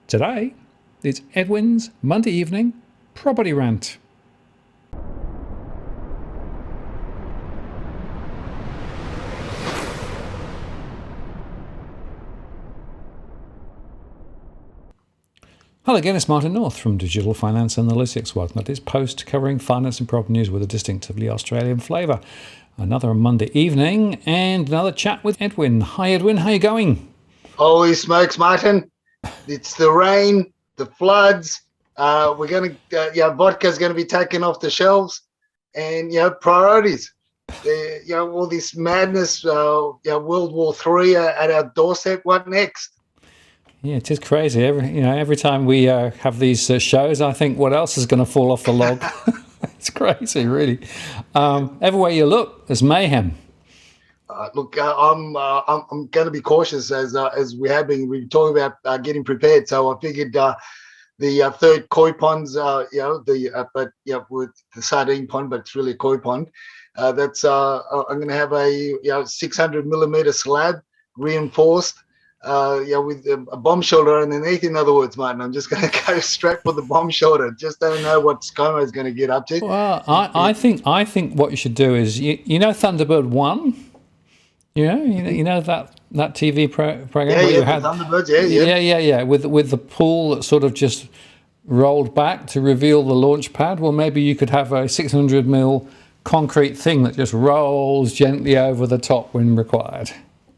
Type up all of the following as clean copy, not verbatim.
Today, it's Edwin's Monday evening property rant. Hello again, it's Martin North from Digital Finance Analytics. Welcome to this post covering finance and property news with a distinctively Australian flavour. Another Monday evening and another chat with Edwin. Hi Edwin, how are you going? Holy smokes, Martin. It's the rain, the floods. We're going to, vodka's going to be taken off the shelves and, priorities. All this madness, World War III at our doorstep. What next? Yeah, it is crazy. Every time we have these shows, I think, what else is going to fall off the log? It's crazy, really. Everywhere you look, there's mayhem. Look, I'm going to be cautious as we have been. We've talking about getting prepared. So I figured the third koi ponds, with the sardine pond, but it's really a koi pond. I'm going to have a 600 millimeter slab reinforced. With a bomb shelter underneath. In other words, Martin, I'm just going to go straight for the bomb shelter. Just don't know what ScoMo is going to get up to. Well, I think what you should do is Thunderbird 1. You know that TV program where you had Thunderbirds, yeah, with the pool that sort of just rolled back to reveal the launch pad. Well, maybe you could have a 600 mil concrete thing that just rolls gently over the top when required.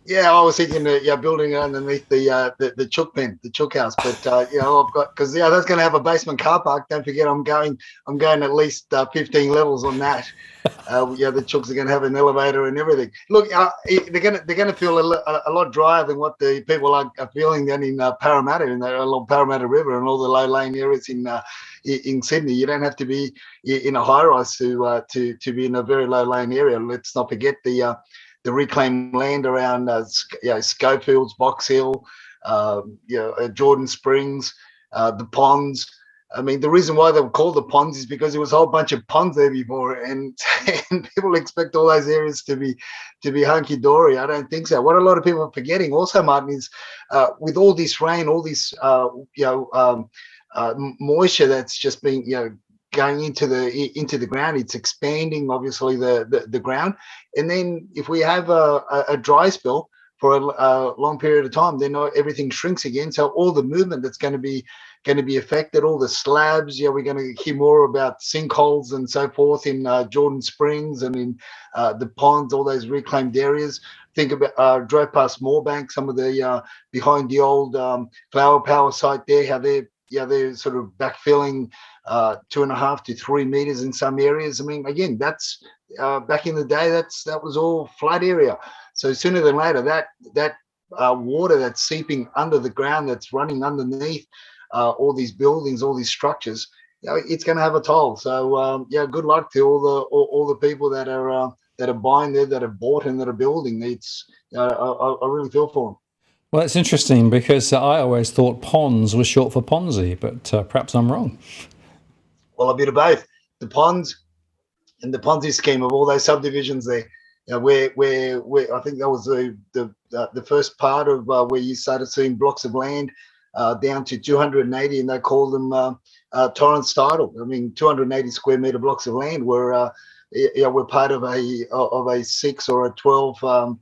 Yeah, I was thinking building it underneath the chook pen, the chook house. But I've got because that's going to have a basement car park. Don't forget, I'm going at least 15 levels on that. The chooks are going to have an elevator and everything. Look, they're going to feel a lot drier than what the people are feeling down in Paramata, along Paramata River and all the low-lying areas in Sydney. You don't have to be in a high-rise to be in a very low-lying area. Let's not forget the reclaimed land around Schofields, Box Hill, Jordan Springs, the ponds. I mean, the reason why they were called the ponds is because there was a whole bunch of ponds there before, and people expect all those areas to be hunky dory. I don't think so. What a lot of people are forgetting also, Martin, is with all this rain, all this moisture that's just been going into the ground, it's expanding obviously the ground, and then if we have a dry spell for a long period of time, then everything shrinks again. So all the movement that's going to be affected, all the slabs. We're going to hear more about sinkholes and so forth in Jordan Springs and in the ponds, all those reclaimed areas. Think about drove past Moorebank, some of the behind the old flower power site there, how they're sort of backfilling 2.5 to 3 meters in some areas. I mean, again, that's back in the day, that was all flood area. So sooner than later, that water that's seeping under the ground, that's running underneath all these buildings, all these structures, it's going to have a toll. So good luck to all the people that are buying there, that have bought and that are building. I really feel for them. Well, it's interesting because I always thought ponds was short for Ponzi, but perhaps I'm wrong. Well, a bit of both. The ponds and the Ponzi scheme of all those subdivisions there, where I think that was the first part of where you started seeing blocks of land down to 280, and they called them Torrance title. I mean, 280 square meter blocks of land were part of a 6 or a 12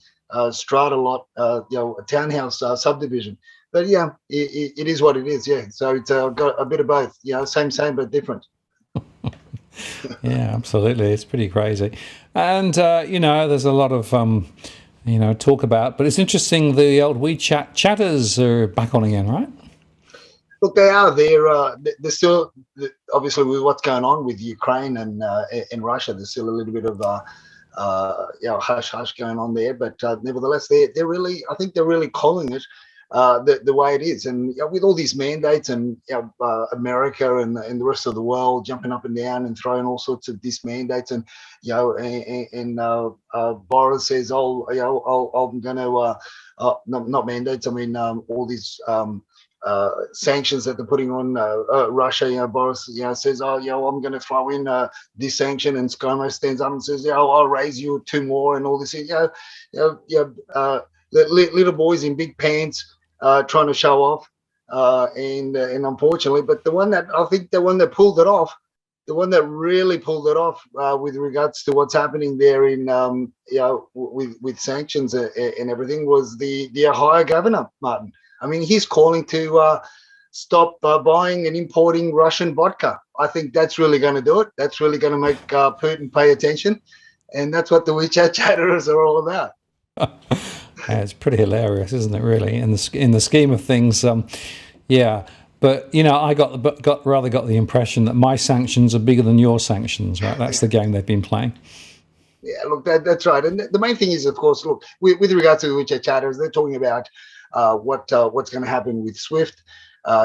strata lot, a townhouse subdivision. But it is what it is. Yeah, so it's got a bit of both. Same but different. Yeah, absolutely. It's pretty crazy, and there's a lot of talk about. But it's interesting. The old Wechat Chatters are back on again, right? Look, they are. They're still, obviously, with what's going on with Ukraine and Russia. There's still a little bit of hush going on there, but nevertheless, they're really, I think they're really calling it the way it is. And with all these mandates and America and the rest of the world jumping up and down and throwing all sorts of these mandates, and Boris says, I'm going to not mandates. I mean all these sanctions that they're putting on Russia. Boris says, I'm going to throw in this sanction, and ScoMo stands up and says, I'll raise you 2 more, and all this. Little boys in big pants trying to show off. and unfortunately, but the one that pulled it off, the one that really pulled it off with regards to what's happening there in with sanctions and everything was the Ohio governor, Martin. I mean, he's calling to stop buying and importing Russian vodka. I think that's really going to do it. That's really going to make Putin pay attention, and that's what the Wechat Chatters are all about. Yeah, it's pretty hilarious, isn't it? Really, in the scheme of things, yeah. But I got the impression that my sanctions are bigger than your sanctions, right? That's the game they've been playing. Yeah, look, that's right. And the main thing is, of course, look, with regard to the Wechat Chatters, they're talking about what's going to happen with SWIFT.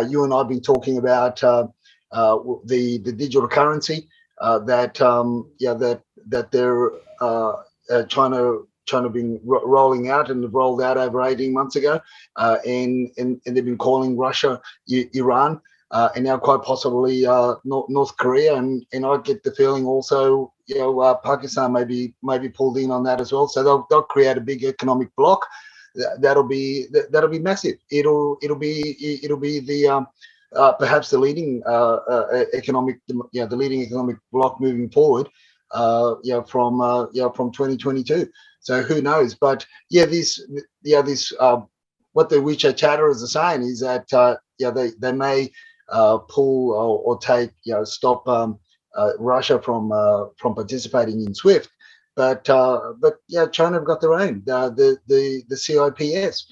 You and I have been talking about the digital currency that they're trying to be rolling out and rolled out over 18 months ago, and they've been calling Russia, Iran, and now quite possibly North Korea, and I get the feeling also Pakistan may be pulled in on that as well. So they'll create a big economic bloc. That'll be massive. It'll be the perhaps the leading economic bloc moving forward. From 2022. So who knows? But this what the Wechat Chatters are saying is that they may pull or take stop Russia from participating in SWIFT. But China have got their own the CIPS.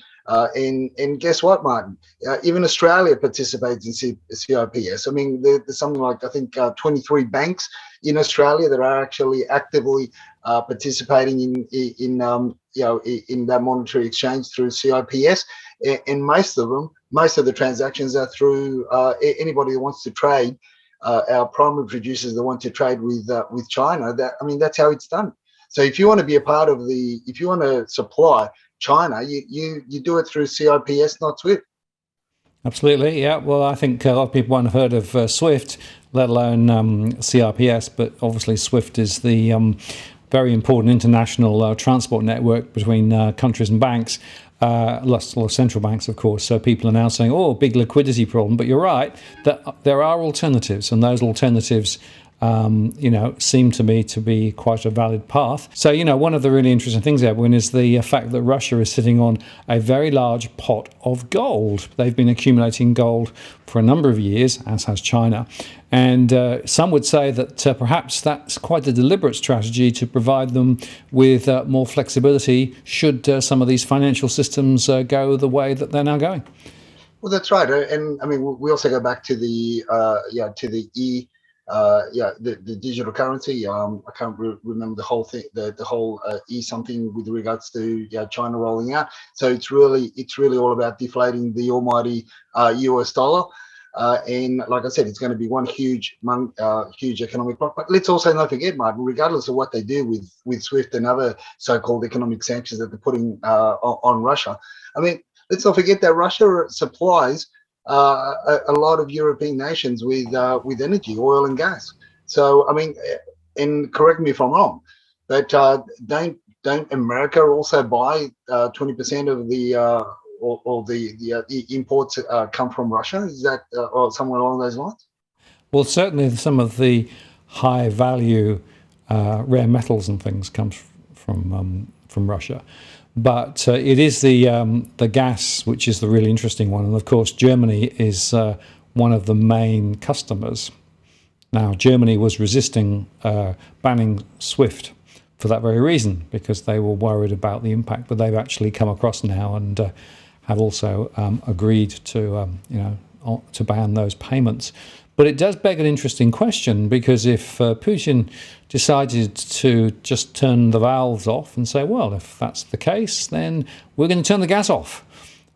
And guess what, Martin? Even Australia participates in CIPS. I mean, there's something like, I think, 23 banks in Australia that are actually actively participating in that monetary exchange through CIPS. And most of the transactions are through anybody who wants to trade. Our primary producers that want to trade with China. That's how it's done. So if you want to be a part of if you want to supply China, you do it through CIPS, not SWIFT. Absolutely, yeah. Well, I think a lot of people won't have heard of SWIFT, let alone CIPS, but obviously SWIFT is the very important international transport network between countries and banks, lots of central banks, of course. So people are now saying, oh, big liquidity problem. But you're right, that there are alternatives, and those alternatives seem to me to be quite a valid path. So, one of the really interesting things, Edwin, is the fact that Russia is sitting on a very large pot of gold. They've been accumulating gold for a number of years, as has China. And some would say that perhaps that's quite a deliberate strategy to provide them with more flexibility should some of these financial systems go the way that they're now going. Well, that's right. And I mean, we also go back to the the digital currency. I can't remember the whole thing, the whole something with regards to China rolling out. So it's really all about deflating the almighty US dollar. And like I said, it's going to be one huge economic block. But let's also not forget, Martin, regardless of what they do with SWIFT and other so-called economic sanctions that they're putting on Russia, I mean, let's not forget that Russia supplies a lot of European nations with energy, oil and gas. So I mean, and correct me if I'm wrong, but don't America also buy 20% of the imports come from Russia? Is that or somewhere along those lines? Well, certainly some of the high value rare metals and things comes from Russia. But it is the gas which is the really interesting one. And of course, Germany is one of the main customers. Now, Germany was resisting banning SWIFT for that very reason, because they were worried about the impact. But they've actually come across now and have also agreed to ban those payments. But it does beg an interesting question, because if Putin decided to just turn the valves off and say, well, if that's the case, then we're going to turn the gas off.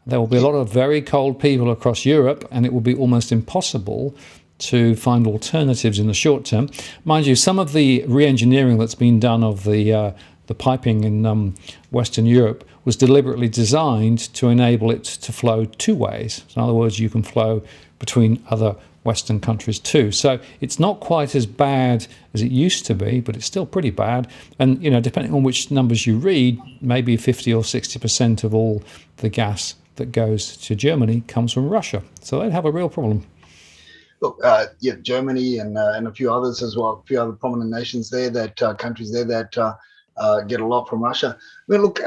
There will be a lot of very cold people across Europe, and it will be almost impossible to find alternatives in the short term. Mind you, some of the re-engineering that's been done of the piping in Western Europe was deliberately designed to enable it to flow two ways. So in other words, you can flow between other Western countries too. So it's not quite as bad as it used to be, but it's still pretty bad. And, depending on which numbers you read, maybe 50 or 60% of all the gas that goes to Germany comes from Russia. So they'd have a real problem. Look, Germany and a few others as well, a few other prominent nations there, that countries there that get a lot from Russia. I mean, look,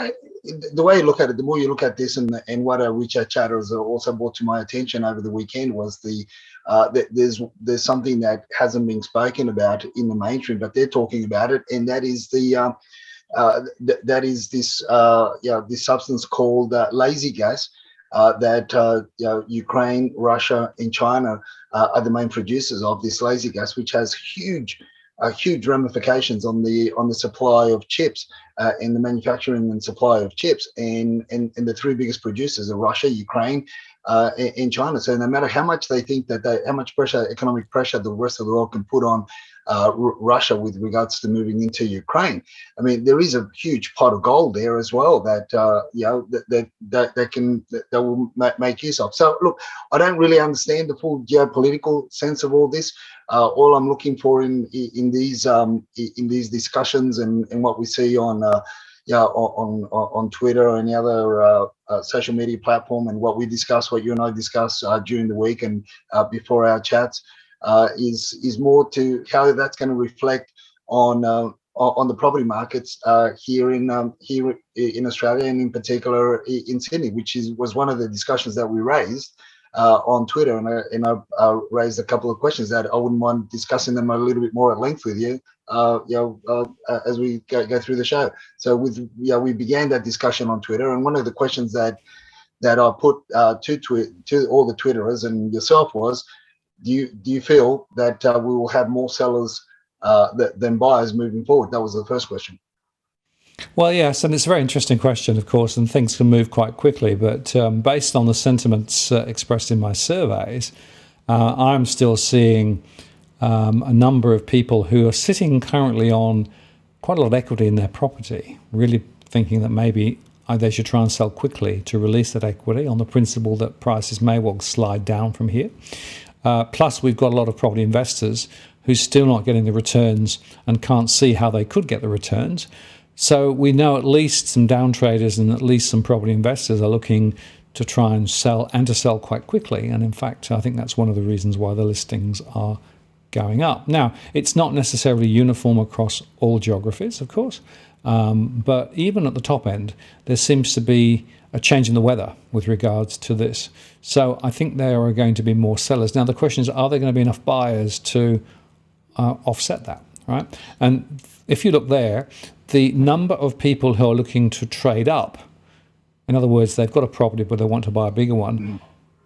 the way you look at it, the more you look at this, and what Wechat Chatters also brought to my attention over the weekend was there's something that hasn't been spoken about in the mainstream, but they're talking about it, and that is this substance called lazy gas. That Ukraine, Russia, and China are the main producers of this lazy gas, which has huge ramifications on the supply of chips and the manufacturing and supply of chips. And the three biggest producers are Russia, Ukraine, and China. So no matter how much they think how much pressure, economic pressure, the rest of the world can put on Russia with regards to moving into Ukraine, I mean, there is a huge pot of gold there as well that that will make use of. So look, I don't really understand the full geopolitical sense of all this. All I'm looking for in these discussions and what we see on Twitter or any other social media platform, and what you and I discuss during the week and before our chats, is more to how that's going to reflect on the property markets here in Australia, and in particular in Sydney, which was one of the discussions that we raised on Twitter, and I raised a couple of questions that I wouldn't mind discussing them a little bit more at length with you, as we go through the show. So we began that discussion on Twitter, and one of the questions that I put to all the Twitterers and yourself was, do you feel that we will have more sellers than buyers moving forward? That was the first question. Well, yes, and it's a very interesting question, of course, and things can move quite quickly. But based on the sentiments expressed in my surveys, I'm still seeing a number of people who are sitting currently on quite a lot of equity in their property, really thinking that maybe they should try and sell quickly to release that equity on the principle that prices may well slide down from here. Plus, we've got a lot of property investors who's still not getting the returns and can't see how they could get the returns. So we know at least some down traders and at least some property investors are looking to try and sell, and to sell quite quickly. And in fact, I think that's one of the reasons why the listings are going up. Now, it's not necessarily uniform across all geographies, of course, but even at the top end, there seems to be a change in the weather with regards to this. So I think there are going to be more sellers. Now, the question is, are there going to be enough buyers to offset that, right? And if you look there, the number of people who are looking to trade up, in other words, they've got a property but they want to buy a bigger one,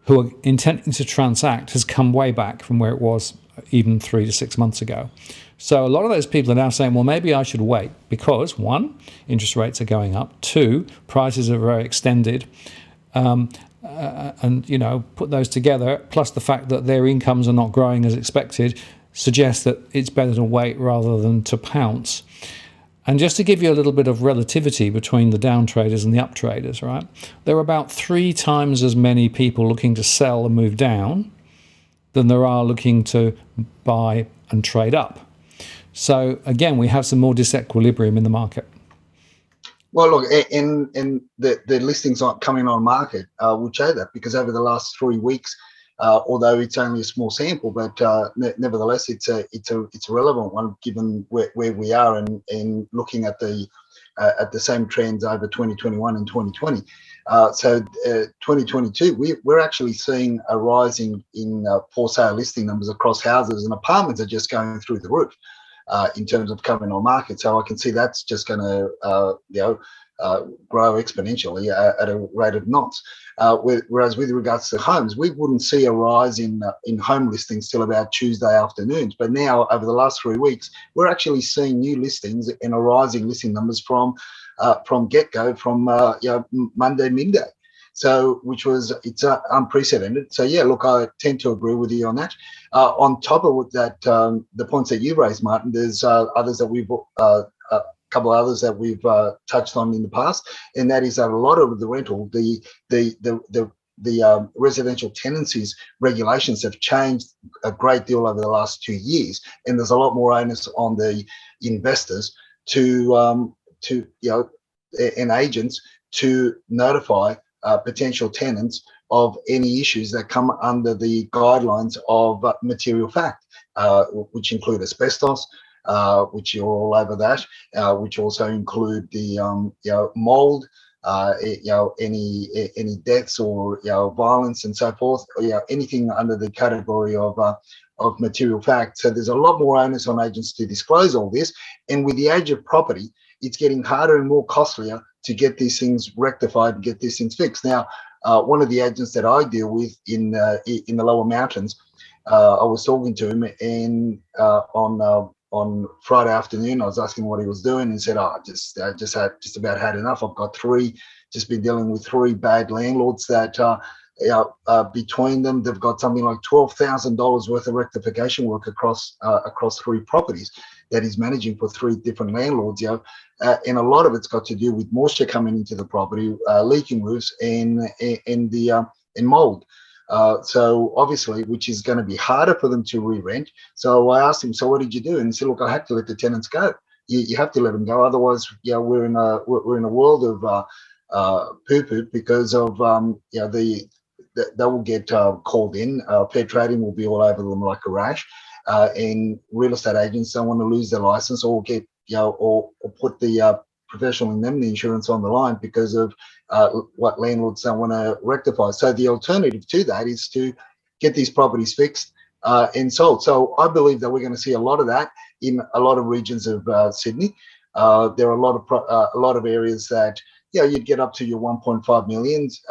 who are intending to transact, has come way back from where it was even 3 to 6 months ago. So a lot of those people are now saying, well, maybe I should wait because, one, interest rates are going up. Two, prices are very extended. And, put those together, plus the fact that their incomes are not growing as expected, suggests that it's better to wait rather than to pounce. And just to give you a little bit of relativity between the down traders and the up traders, right? There are about 3 times as many people looking to sell and move down than there are looking to buy and trade up. So again, we have some more disequilibrium in the market. Well, look, and the listings aren't coming on market will show that, because over the last 3 weeks, although it's only a small sample, but nevertheless, it's a relevant one given where we are and looking at the same trends over 2021 and 2020. So 2022, we're actually seeing a rise in for sale listing numbers across houses, and apartments are just going through the roof in terms of coming on market. So I can see that's just going to grow exponentially at a rate of knots. Whereas with regards to homes, we wouldn't see a rise in home listings till about Tuesday afternoons. But now, over the last 3 weeks, we're actually seeing new listings and a rising listing numbers from get-go, from Monday midday. So, it's unprecedented. So yeah, look, I tend to agree with you on that. On top of that, the points that you raised, Martin, there's others that we've couple of others that we've touched on in the past, and that is that a lot of the rental, the residential tenancies regulations have changed a great deal over the last 2 years, and there's a lot more onus on the investors and agents to notify potential tenants of any issues that come under the guidelines of material fact, which include asbestos, which you're all over that, which also include the mold, any deaths or violence and so forth, anything under the category of material fact. So there's a lot more onus on agents to disclose all this, and with the age of property, it's getting harder and more costlier to get these things rectified and get these things fixed. Now, one of the agents that I deal with in the lower mountains, I was talking to him, and on Friday afternoon, I was asking what he was doing, and he said, "Oh, I just about had enough. I've got just been dealing with three bad landlords that between them, they've got something like $12,000 worth of rectification work across three properties that he's managing for three different landlords. And a lot of it's got to do with moisture coming into the property, leaking roofs, and mold. So obviously, which is going to be harder for them to re-rent. So I asked him, "So what did you do?" And he said, "Look, I had to let the tenants go. You have to let them go, otherwise, we're in a world of poo-poo because of they will get called in. Fair trading will be all over them like a rash, and real estate agents don't want to lose their license or get or put the professional indemnity insurance on the line because of what landlords don't want to rectify. So the alternative to that is to get these properties fixed and sold. So I believe that we're going to see a lot of that in a lot of regions of Sydney. There are a lot of areas that you'd get up to your 1.5 millions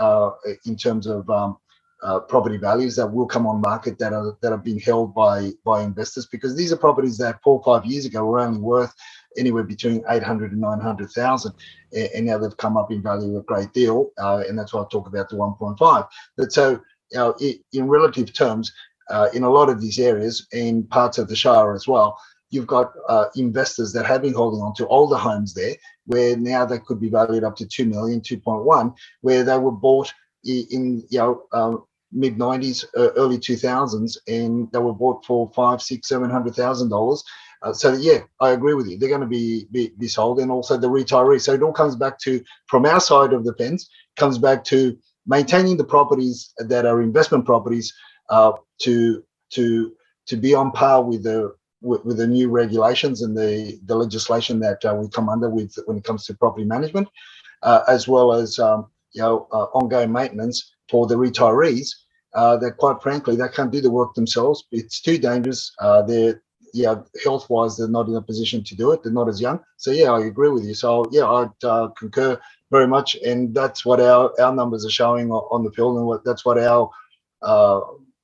in terms of property values that will come on market that are being held by investors, because these are properties that 4 or 5 years ago were only worth anywhere between 800 and 900,000, and now they've come up in value a great deal, and that's why I talk about the 1.5. But so in relative terms, in a lot of these areas and parts of the Shire as well, you've got investors that have been holding on to older homes there, where now they could be valued up to 2 million, 2.1, where they were bought in mid 90s, early 2000s, and they were bought for $500,000, $600,000, $700,000. So yeah, I agree with you. They're going to be sold, and also the retirees. So it all comes back to, from our side of the fence, comes back to maintaining the properties that are investment properties to be on par with the new regulations and the legislation that we come under with when it comes to property management, as well as ongoing maintenance for the retirees. That quite frankly, they can't do the work themselves. It's too dangerous. They're health-wise, they're not in a position to do it. They're not as young. So yeah, I agree with you. So yeah, I'd concur very much, and that's what our numbers are showing on the field, and that's what our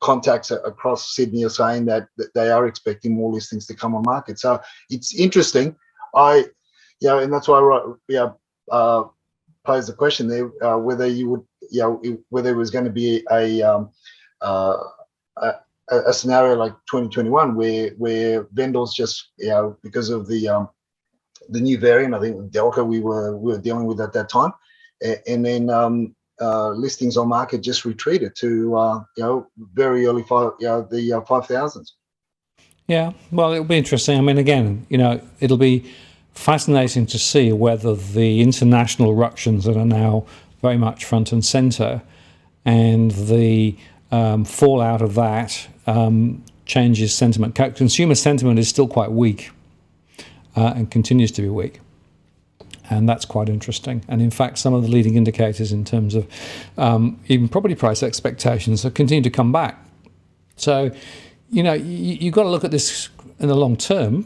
contacts across Sydney are saying, that they are expecting more listings to come on market. So it's interesting. And that's why I pose the question there, whether you would, whether it was going to be a scenario like 2021 where vendors just, because of the new variant, I think Delta we were dealing with at that time, and then listings on market just retreated to very early the 5,000s. Yeah, well, it'll be interesting. I mean, again, it'll be fascinating to see whether the international ructions that are now very much front and centre, and the fallout of that changes sentiment. Consumer sentiment is still quite weak and continues to be weak. And that's quite interesting. And in fact, some of the leading indicators in terms of even property price expectations have continued to come back. So, you've got to look at this in the long term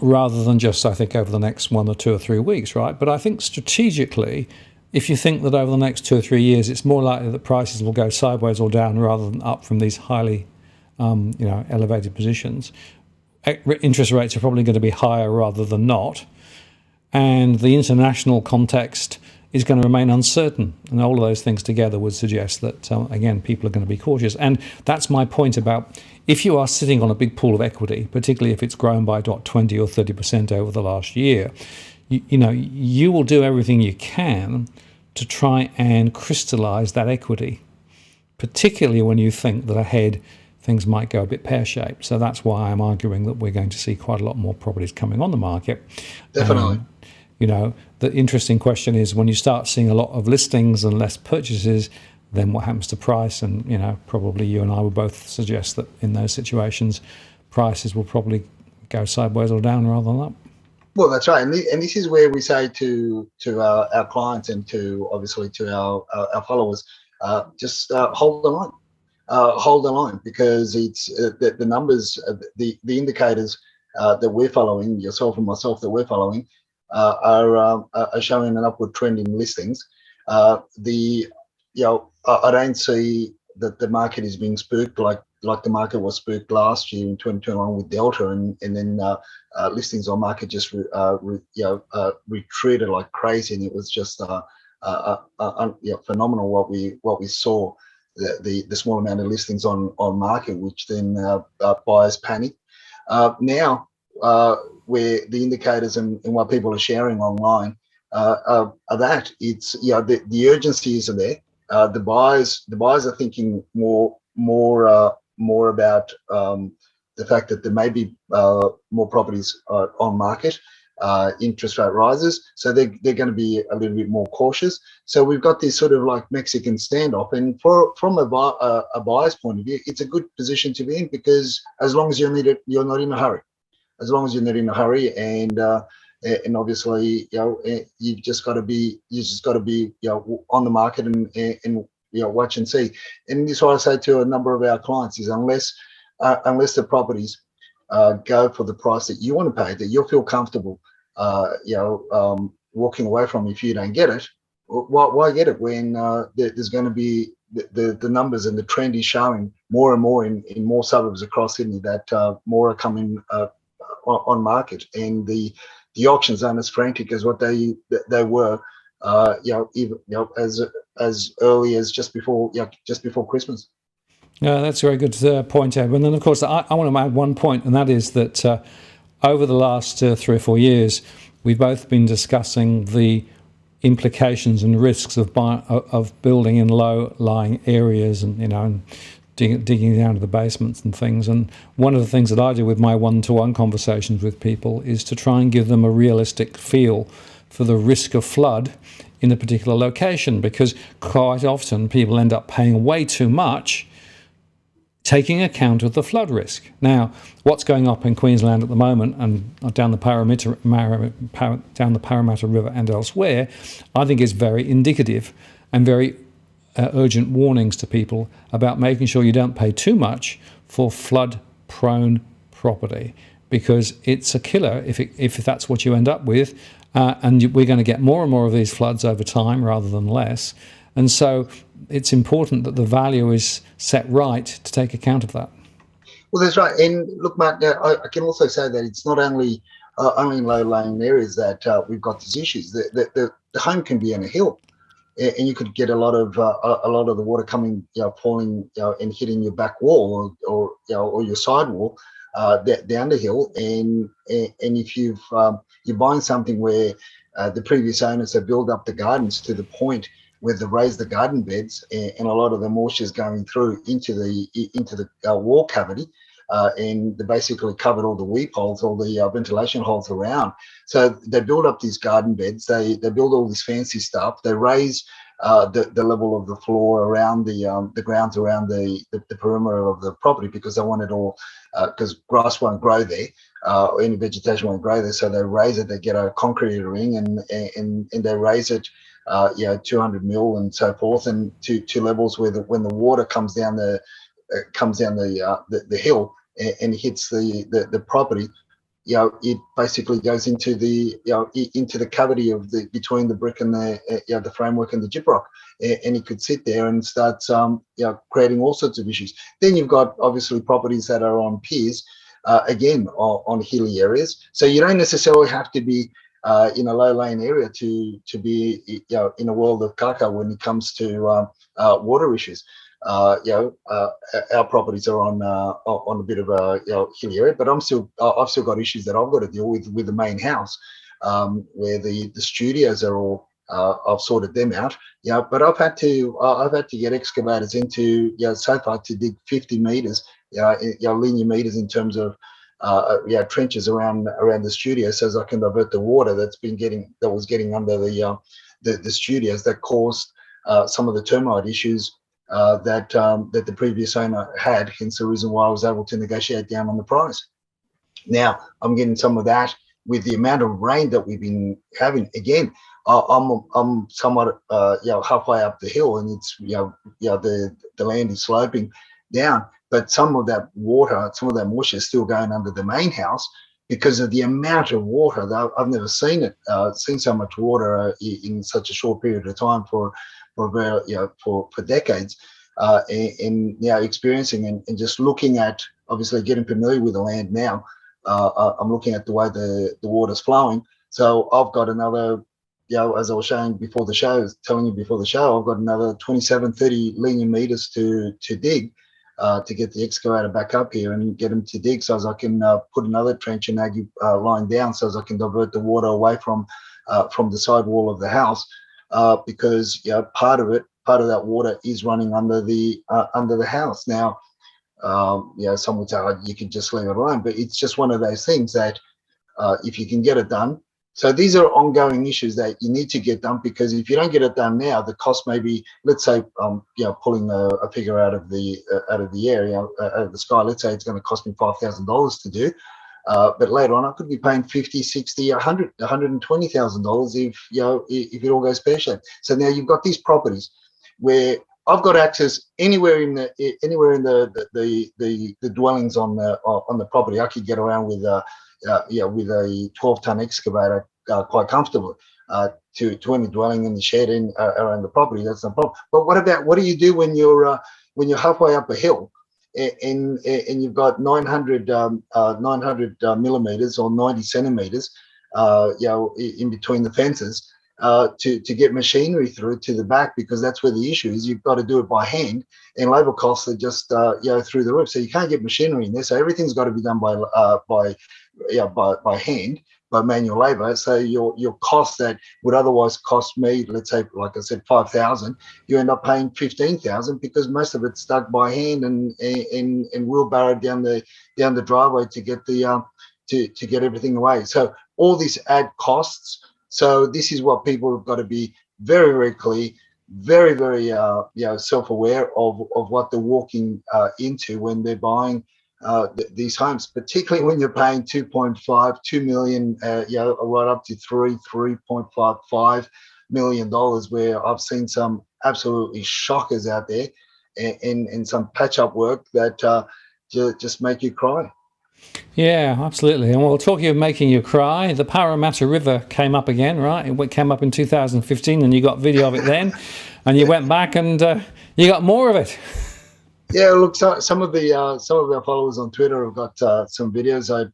rather than just, I think, over the next 1 or 2 or 3 weeks, right? But I think strategically, if you think that over the next 2 or 3 years, it's more likely that prices will go sideways or down rather than up from these highly, elevated positions. Interest rates are probably going to be higher rather than not. And the international context is going to remain uncertain. And all of those things together would suggest that, again, people are going to be cautious. And that's my point about, if you are sitting on a big pool of equity, particularly if it's grown by 20 or 30% over the last year, you will do everything you can to try and crystallize that equity, particularly when you think that ahead things might go a bit pear-shaped. So that's why I'm arguing that we're going to see quite a lot more properties coming on the market. Definitely. the interesting question is, when you start seeing a lot of listings and less purchases, then what happens to price? And probably you and I will both suggest that in those situations, prices will probably go sideways or down rather than up. Well, that's right, and this is where we say to our clients and to obviously to our followers, just hold the line. Hold the line, because it's the numbers, the indicators that we're following, yourself and myself, that we're following, are showing an upward trend in listings. I don't see that the market is being spooked like the market was spooked last year in 2021 with Delta, and then listings on market just retreated like crazy, and it was just phenomenal what we saw. The small amount of listings on market, which then buyers panic. Now, where the indicators and what people are sharing online are that it's the urgency is there. The buyers are thinking more about the fact that there may be more properties on market. Interest rate rises, so they're going to be a little bit more cautious. So we've got this sort of like Mexican standoff, and from a buyer's point of view, it's a good position to be in, because as long as you're not in a hurry. As long as you're not in a hurry, and obviously you've just got to be on the market and watch and see. And this is what I say to a number of our clients is, unless the properties go for the price that you want to pay, that you'll feel comfortable walking away from if you don't get it, why get it when there's going to be the numbers and the trend is showing more and more in more suburbs across Sydney that more are coming on market, and the auctions aren't as frantic as what they were as early as just before Christmas. Yeah, that's a very good point, Edwin. And then, of course, I want to add one point, and that is that over the last 3 or 4 years, we've both been discussing the implications and risks of building in low-lying areas, and and digging down to the basements and things. And one of the things that I do with my one-to-one conversations with people is to try and give them a realistic feel for the risk of flood in a particular location, because quite often people end up paying way too much, taking account of the flood risk. Now, what's going up in Queensland at the moment and down the Paramata River and elsewhere, I think is very indicative and very urgent warnings to people about making sure you don't pay too much for flood-prone property, because it's a killer if that's what you end up with, and we're going to get more and more of these floods over time rather than less. And so it's important that the value is set right to take account of that. Well, that's right. And look, Mark, I can also say that it's not only in low-lying areas that we've got these issues. The home can be on a hill, and you could get a lot of the water coming, falling, and hitting your back wall or your side wall down the hill. And if you're buying something where the previous owners have built up the gardens to the point where they raised the garden beds, and a lot of the moisture is going through into the wall cavity, and they basically covered all the weep holes, all the ventilation holes around. So they build up these garden beds. They build all this fancy stuff. They raise the level of the floor around the grounds around the perimeter of the property, because they want it all, because grass won't grow there, any vegetation won't grow there. So they raise it. They get a concrete ring and they raise it 200 mil and so forth, and to levels where when the water comes down the hill and hits the property, it basically goes into the cavity of between the brick and the framework and the gyprock, and it could sit there and start creating all sorts of issues. Then you've got obviously properties that are on piers, again on hilly areas, so you don't necessarily have to be in a low-lying area to be in a world of caca when it comes to water issues. Our properties are on a bit of a hilly area, but I've still got issues that I've got to deal with the main house, where the studios are all. I've sorted them out, but I've had to get excavators into so far to dig 50 meters, linear meters in terms of trenches around the studio, so as I can divert the water that was getting under the studios that caused some of the termite issues that the previous owner had. Hence the reason why I was able to negotiate down on the price. Now I'm getting some of that with the amount of rain that we've been having. Again, I'm somewhat halfway up the hill, and it's the land is sloping down, but some of that water, some of that moisture is still going under the main house because of the amount of water. I've never seen so much water in such a short period of time for decades. And experiencing and just looking at, obviously getting familiar with the land now. I'm looking at the way the water's flowing. So I've got another, as I was telling you before the show, I've got another 27-30 linear meters to dig to get the excavator back up here and get them to dig, so as I can put another trench and aggie line down, so as I can divert the water away from the side wall of the house, because part of that water is running under the house. Now, some would say, oh, you can just leave it alone, but it's just one of those things that if you can get it done. So these are ongoing issues that you need to get done, because if you don't get it done now, the cost may be, let's say, pulling a figure out of the area, out of the sky. Let's say it's going to cost me $5,000 to do, but later on I could be paying $50, $60, $100, $120,000 if it all goes pear-shaped. So now you've got these properties where I've got access anywhere in the dwellings on the property. I could get around with a 12-ton excavator quite comfortably to any dwelling in the shed around the property. That's no problem. But what do you do when you're halfway up a hill and you've got 900 millimeters or 90 centimeters in between the fences? To get machinery through to the back, because that's where the issue is. You've got to do it by hand, and labour costs are just through the roof. So you can't get machinery in there. So everything's got to be done by hand, by manual labour. So your cost that would otherwise cost me, let's say, like I said, $5,000, you end up paying $15,000 because most of it's dug by hand and wheelbarrowed down the driveway to get to get everything away. So all these add costs. So this is what people have got to be very, very clear, very, very self-aware of what they're walking into when they're buying these homes, particularly when you're paying 2 million, right up to $3.55 million, where I've seen some absolutely shockers out there, and some patch-up work that just make you cry. Yeah, absolutely. And well, talking of making you cry, the Paramata River came up again, right? It came up in 2015, and you got video of it then, and you went back and you got more of it. Yeah, look, some of our followers on Twitter have got some videos. I'd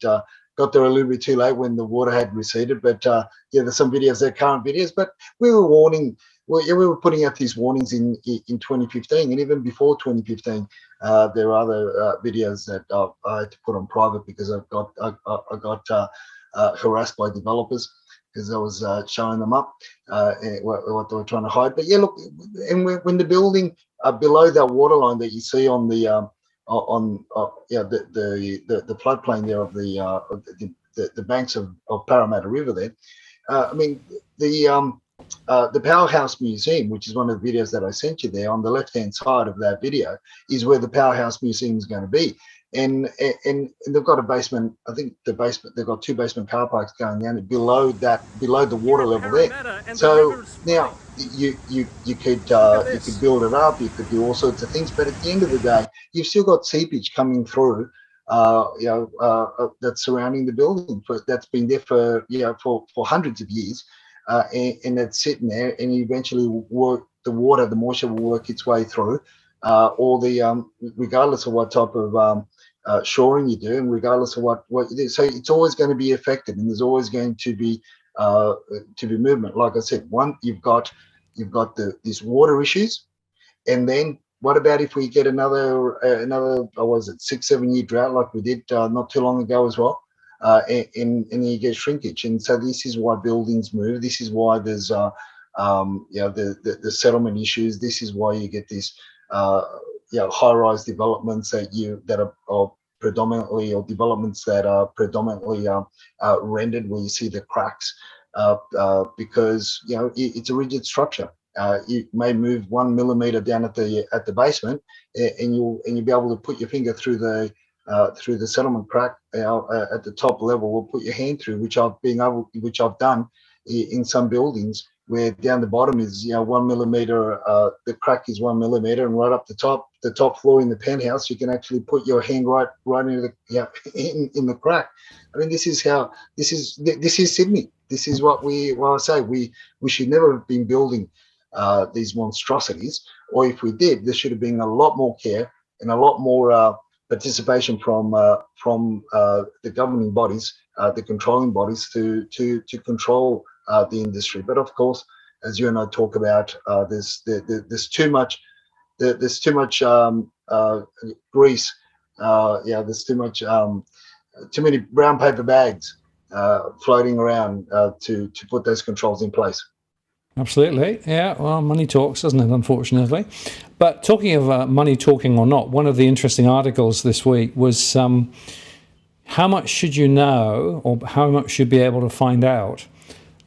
got there a little bit too late when the water had receded, but there's some videos, they're current videos. But we were warning. We were putting out these warnings in 2015, and even before 2015, there are other videos that I had to put on private because I got harassed by developers because I was showing them up what they were trying to hide. But yeah, look, and when the building below that water line that you see on the the floodplain there of the banks of Paramata River there, I mean the Powerhouse Museum, which is one of the videos that I sent you there, on the left-hand side of that video is where the Powerhouse Museum is going to be. And they've got a basement. I think they've got 2 basement car parks going down below the water level there. So now you could build it up, you could do all sorts of things, but at the end of the day, you've still got seepage coming through. That's surrounding the building that's been there for hundreds of years. And it's sitting there, and eventually the moisture will work its way through, regardless of what type of shoring you do, and regardless of what you do. So it's always going to be affected, and there's always going to be movement. Like I said, you've got these water issues, and then what about if we get another 6-7 year drought like we did not too long ago as well? And you get shrinkage, and so this is why buildings move. This is why there's the settlement issues. This is why you get these high-rise developments that are predominantly, or developments that are predominantly rendered, where you see the cracks, because it's a rigid structure. You may move 1 millimeter down at the basement, and you'll be able to put your finger through the settlement crack at the top level, or put your hand through, which I've done in some buildings, where down the bottom is 1 millimeter. The crack is 1 millimeter, and right up the top floor in the penthouse, you can actually put your hand right into the in the crack. I mean, this is Sydney. This is what I say. We should never have been building these monstrosities, or if we did, there should have been a lot more care and a lot more participation from the governing bodies, the controlling bodies, to control the industry. But of course, as you and I talk about, there's too much grease. There's too many brown paper bags floating around to put those controls in place. Absolutely. Yeah, well, money talks, doesn't it, unfortunately? But talking of money talking or not, one of the interesting articles this week was how much should you know, or how much should you be able to find out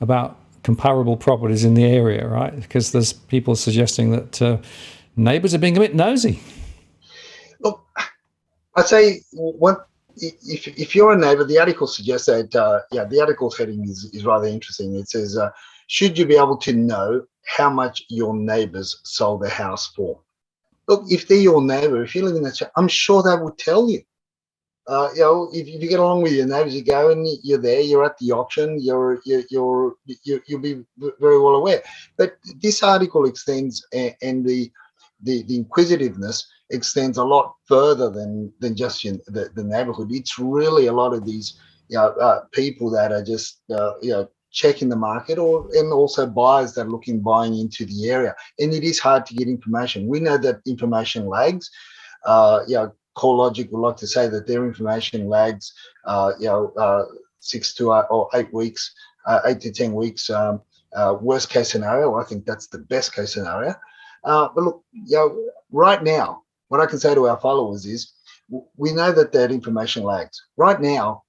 about comparable properties in the area, right? Because there's people suggesting that neighbours are being a bit nosy. Look, I'd say if you're a neighbour, the article suggests that the article's heading is rather interesting. It says, should you be able to know how much your neighbours sold their house for? Look, if they're your neighbour, if you live in that, I'm sure they will tell you. If you get along with your neighbours, you go and you're there, you're at the auction, you'll be very well aware. But this article extends, and the inquisitiveness extends a lot further than just the neighbourhood. It's really a lot of these people that are just checking the market, and also buyers that are buying into the area. And it is hard to get information. We know that information lags. CoreLogic would like to say that their information lags 6 to 8 weeks, 8 to 10 weeks. Worst case scenario, I think that's the best case scenario. But look, right now, what I can say to our followers is, we know that information lags. Right now,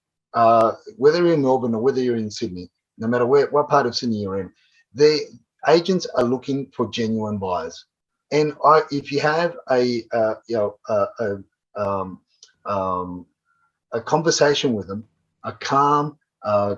whether you're in Melbourne or whether you're in Sydney, no matter what part of Sydney you're in, the agents are looking for genuine buyers. And if you have a conversation with them, a calm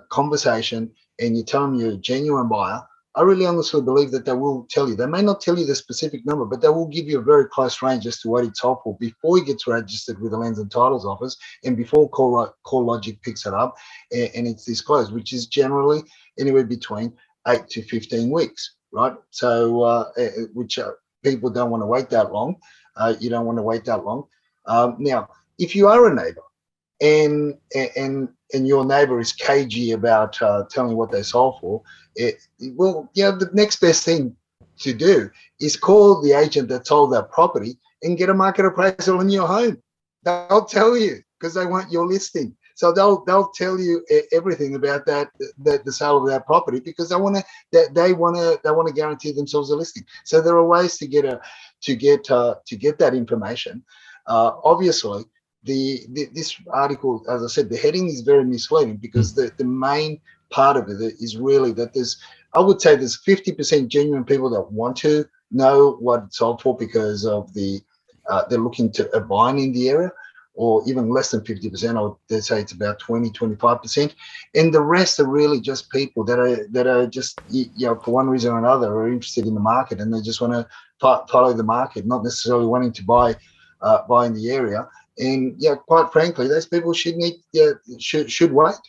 conversation, and you tell them you're a genuine buyer, I really honestly believe that they will tell you. They may not tell you the specific number, but they will give you a very close range as to what it's sold for before he gets registered with the Lands and Titles Office, and before CoreLogic picks it up and it's disclosed, which is generally anywhere between 8 to 15 weeks, right? So, which people don't want to wait that long. You don't want to wait that long. Now, if you are a neighbour and your neighbour is cagey about telling what they sold for, the next best thing to do is call the agent that sold that property and get a market appraisal on your home. They'll tell you, because they want your listing. So they'll tell you everything about the sale of that property, because they want to guarantee themselves a listing. So there are ways to get that information. Obviously, this article, as I said, the heading is very misleading, because the main part of it is really that there's 50% genuine people that want to know what it's sold for, because of they're looking to buying in the area, or even less than 50%. I would say it's about 20-25%, and the rest are really just people that are just for one reason or another are interested in the market, and they just want to follow the market, not necessarily wanting to buy in the area. And quite frankly, those people should wait.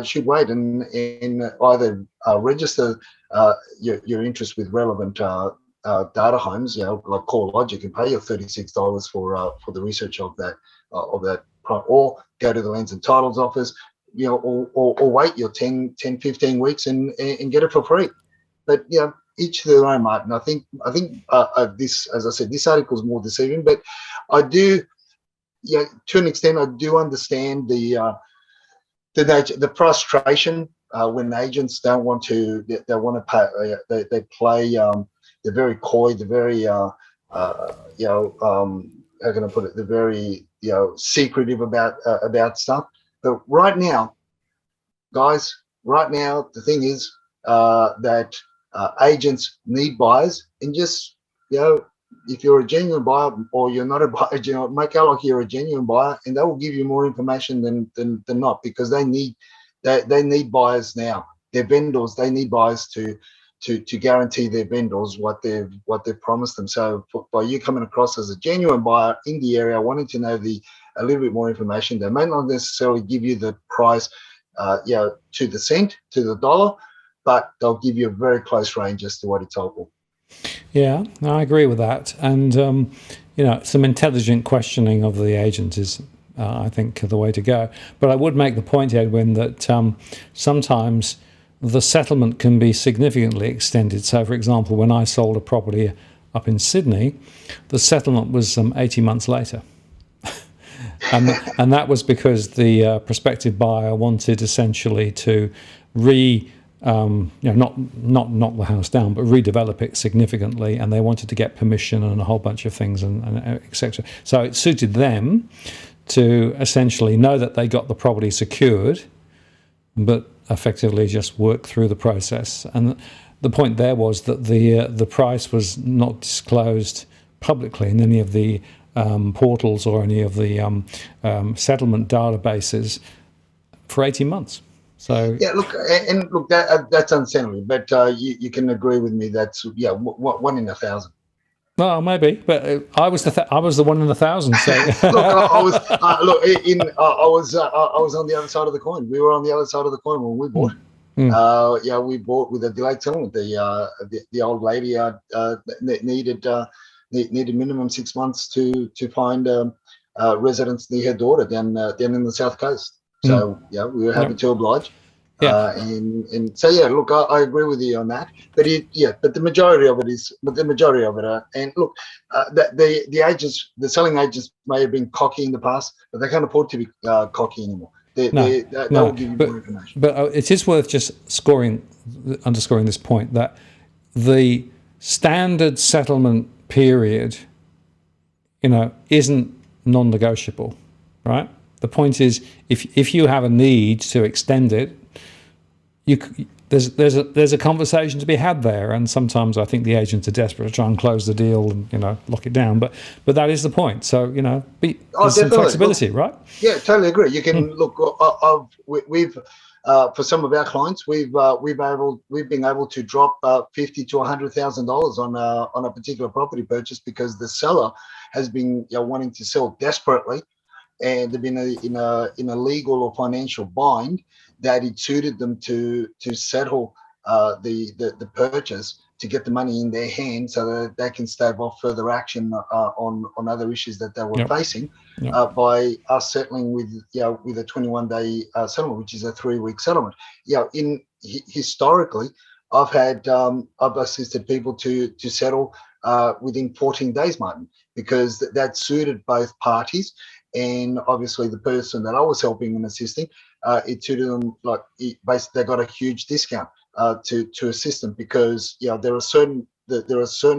Should wait and either register your interest with relevant data homes, like CoreLogic, and pay your $36 for the research of that, or go to the Lands and Titles Office, or wait your 10-15 weeks and get it for free. But each to their own, Martin. I think this, as I said, this article is more deceiving, but I do, to an extent, I do understand the frustration when agents don't want to. They want to pay. They play. They're very coy. They're very. How can I put it? They're very secretive about stuff. But right now, guys, the thing is that agents need buyers, and just if you're a genuine buyer or you're not a buyer, make out like you're a genuine buyer, and they will give you more information than not, because they need buyers now. Their vendors, they need buyers to guarantee their vendors what they've promised them. So by you coming across as a genuine buyer in the area, wanting to know a little bit more information, they may not necessarily give you the price to the cent, to the dollar, but they'll give you a very close range as to what it's all for. Yeah, I agree with that. And, some intelligent questioning of the agent is, I think, the way to go. But I would make the point, Edwin, that sometimes the settlement can be significantly extended. So, for example, when I sold a property up in Sydney, the settlement was 18 months later. and that was because the prospective buyer wanted essentially to not knock the house down, but redevelop it significantly, and they wanted to get permission and a whole bunch of things and etc. So it suited them to essentially know that they got the property secured, but effectively just work through the process. And the point there was that the price was not disclosed publicly in any of the portals or any of the settlement databases for 18 months. So look, that's understandable, but you can agree with me that's 1 in 1,000. Well, maybe, but I was the 1 in 1,000. So look, I was on the other side of the coin. We were on the other side of the coin when we bought. We bought with a delayed settlement. The old lady needed minimum 6 months to find residence near her daughter down in the south coast. So we were happy to oblige. And so look, I agree with you on that. But but the majority of it is. And look, the agents, the selling agents may have been cocky in the past, but they can't afford to be cocky anymore. They will give you more information. But it is worth just underscoring this point that the standard settlement period, isn't non-negotiable, right? The point is, if you have a need to extend it, there's a conversation to be had there. And sometimes I think the agents are desperate to try and close the deal and lock it down. But that is the point. So there's some flexibility, right? Yeah, totally agree. You can look. We've for some of our clients, we've been able to drop $50,000 to $100,000 on a particular property purchase because the seller has been wanting to sell desperately, and they've been in a legal or financial bind that it suited them to settle the purchase to get the money in their hand so that they can stave off further action on other issues that they were facing by us settling with a 21-day settlement, which is a 3-week settlement. Historically, I've assisted people to settle within 14 days, Martin, because that suited both parties. And obviously the person that I was helping and assisting, it suited them, basically they got a huge discount to assist them because there are certain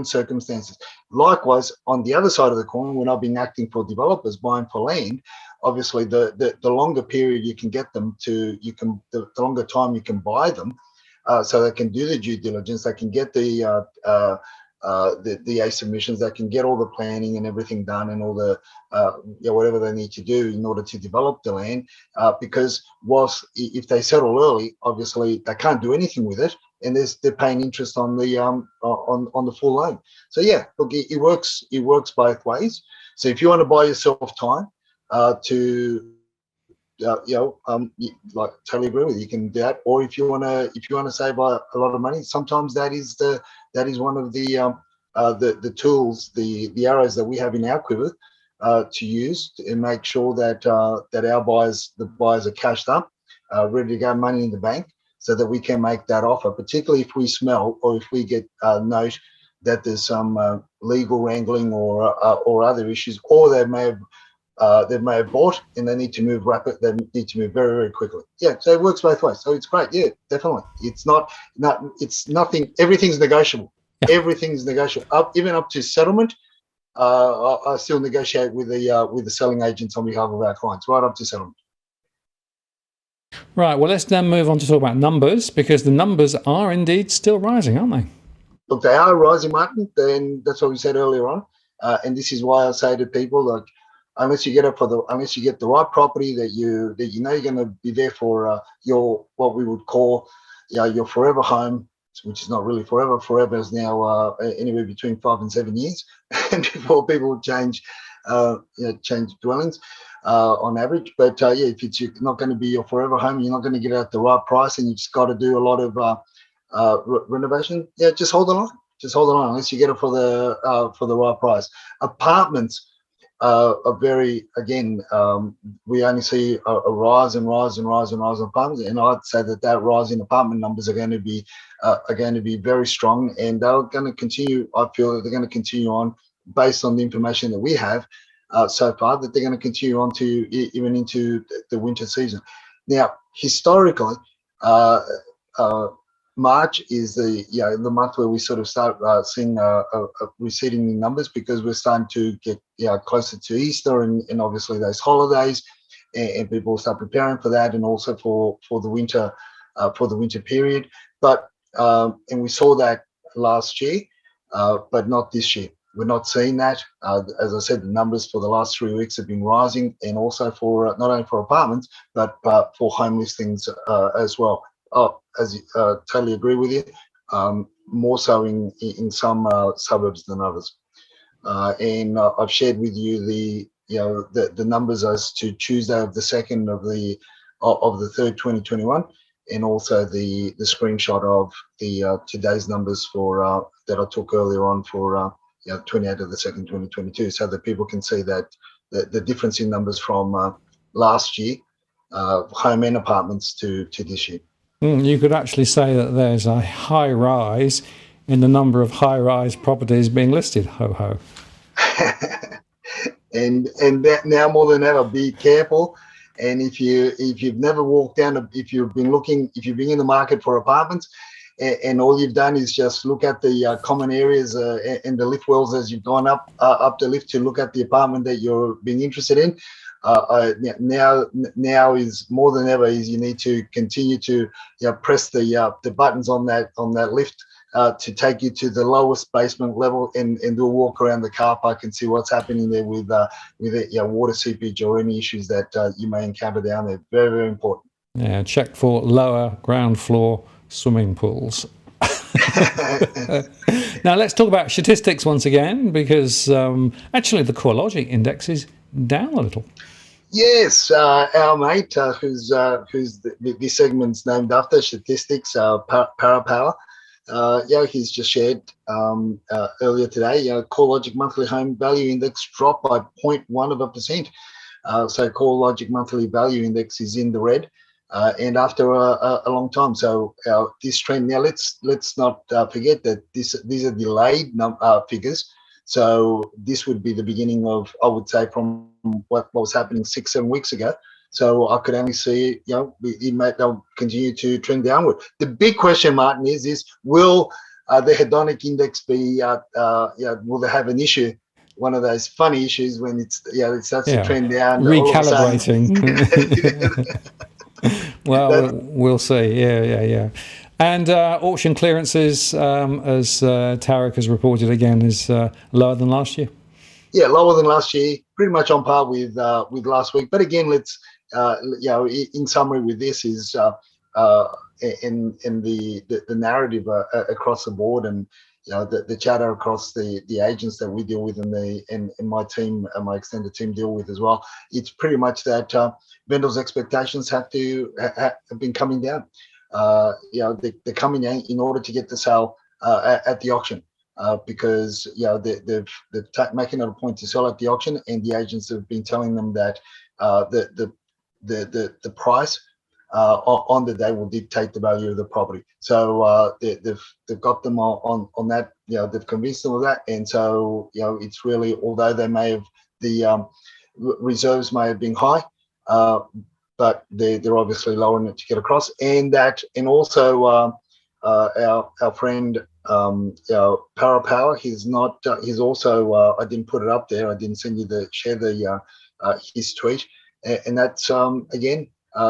circumstances. Likewise, on the other side of the coin, when I've been acting for developers buying for land, obviously the longer period you can get them to, the longer time you can buy them, so they can do the due diligence, they can get the submissions, they can get all the planning and everything done and all the whatever they need to do in order to develop the land. Because whilst if they settle early, obviously they can't do anything with it, and they're paying interest on the on the full loan. So look, it works both ways. So if you want to buy yourself time to totally agree with you. You can do that, or if you want to save a lot of money, sometimes that is one of the tools, the arrows that we have in our quiver to use and make sure that our buyers are cashed up, ready to go, money in the bank, so that we can make that offer. Particularly if we smell or if we get note that there's some legal wrangling or other issues, or they may have bought and they need to move They need to move very, very quickly. So it works both ways. So it's great. Yeah, definitely. It's nothing. Everything's negotiable. Everything's negotiable. Even up to settlement. I still negotiate with the selling agents on behalf of our clients, right up to settlement. Right, well, let's then move on to talk about numbers, because the numbers are indeed still rising, aren't they? Look, they are rising, Martin. Then that's what we said earlier on, and this is why I say to people, like, unless you get the right property that you know you're going to be there for your, what we would call, your forever home, which is not really forever. Forever is now anywhere between 5 and 7 years, and before people change dwellings on average. But if it's not going to be your forever home, you're not going to get it at the right price, and you just got to do a lot of renovation. Yeah, just hold on. Just hold on, unless you get it for the right price. Apartments are very, again, we only see a rise and rise and rise and rise in apartments, and I'd say that rise in apartment numbers are going to be very strong, and they're going to continue. I feel that they're going to continue on, based on the information that we have so far, that they're going to continue on to even into the winter season. Now, historically, March is the month where we sort of start seeing receding numbers, because we're starting to get closer to Easter and obviously those holidays, and people start preparing for that, and also for the winter period. But and we saw that last year, but not this year. We're not seeing that. As I said, the numbers for the last 3 weeks have been rising, and also for not only for apartments, but for home listings as well. Totally agree with you. More so in some suburbs than others. And I've shared with you the numbers as to Tuesday of the 2nd of the 3rd, 2021, and also the screenshot of the today's numbers for that I took earlier on for 28th of the 2nd, 2022, so that people can see that the difference in numbers from last year, home and apartments, to this year. You could actually say that there's a high rise in the number of high-rise properties being listed. Ho ho. and that now more than ever, be careful. And if you've never walked down, if you've been in the market for apartments, and all you've done is just look at the common areas and the lift wells as you've gone up the lift to look at the apartment that you're being interested in, now is more than ever is you need to continue to press the buttons on that lift to take you to the lowest basement level, and do a walk around the car park and see what's happening there with water seepage or any issues that you may encounter down there. Very, very important. Yeah, check for lower ground floor swimming pools. Now let's talk about statistics once again, because actually the CoreLogic index is down a little. Yes, our mate, who's this segment's named after, statistics, Parapower. He's just shared earlier today. CoreLogic monthly home value index dropped by 0.1%. So CoreLogic monthly value index is in the red, and after a long time. So this trend, now let's not forget that these are delayed figures. So this would be the beginning of, I would say, from what was happening 6-7 weeks ago. So I could only see, they'll continue to trend downward. The big question, Martin, is will the hedonic index be, will they have an issue? One of those funny issues when it starts to trend down. Recalibrating. Well, we'll see. Yeah. And auction clearances, as Tarek has reported again, is lower than last year. Yeah, lower than last year, pretty much on par with last week. But again, let's in summary with this is in the narrative across the board, and the chatter across the agents that we deal with, and my team and my extended team deal with as well. It's pretty much that vendors' expectations have been coming down. They're coming in order to get the sale at the auction, because they're making it a point to sell at the auction, and the agents have been telling them that the price on the day will dictate the value of the property. So they've got them on that. They've convinced them of that, and so it's really, although they may have the reserves may have been high, but they're obviously lowering it to get across, and also our friend Parapower. He's not. He's also. I didn't put it up there. I didn't send you his tweet, and that's again.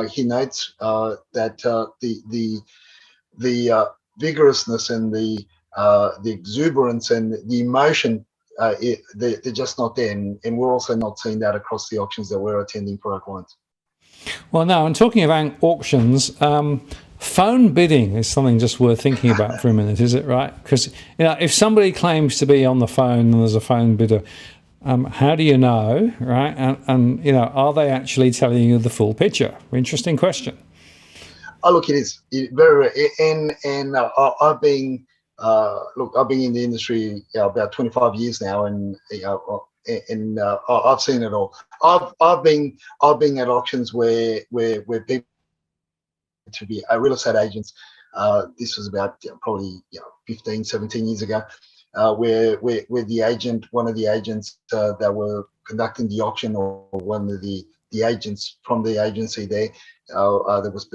He notes that the vigorousness and the exuberance and the emotion, they're just not there, and we're also not seeing that across the auctions that we're attending for our clients. Well, now, and talking about auctions, phone bidding is something just worth thinking about for a minute, is it right? Because if somebody claims to be on the phone and there's a phone bidder, how do you know, right? And are they actually telling you the full picture? Interesting question. Oh, look, it is very, and I've been I've been in the industry about 25 years now, and I've seen it all. I've been at auctions where people to be real estate agents. This was about probably 15, 17 years ago, where the agent, one of the agents that were conducting the auction, or one of the agents from the agency there that was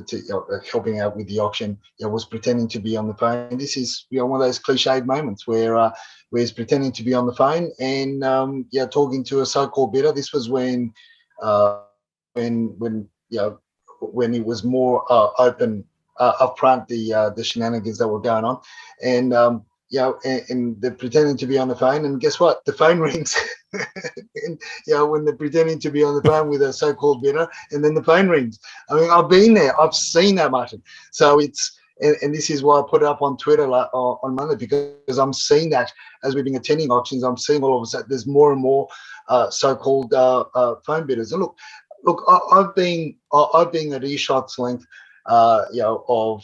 helping out with the auction, was pretending to be on the phone. This is one of those cliched moments where he's pretending to be on the phone and talking to a so-called bidder. This was when it was more open upfront, the shenanigans that were going on, and and they're pretending to be on the phone, and guess what? The phone rings. And when they're pretending to be on the phone with a so-called bidder, and then the phone rings. I mean, I've been there. I've seen that, Martin. So it's, and this is why I put it up on Twitter on Monday, because I'm seeing that as we've been attending auctions. I'm seeing all of a sudden there's more and more so-called phone bidders. And look, I've been at earshot's length, of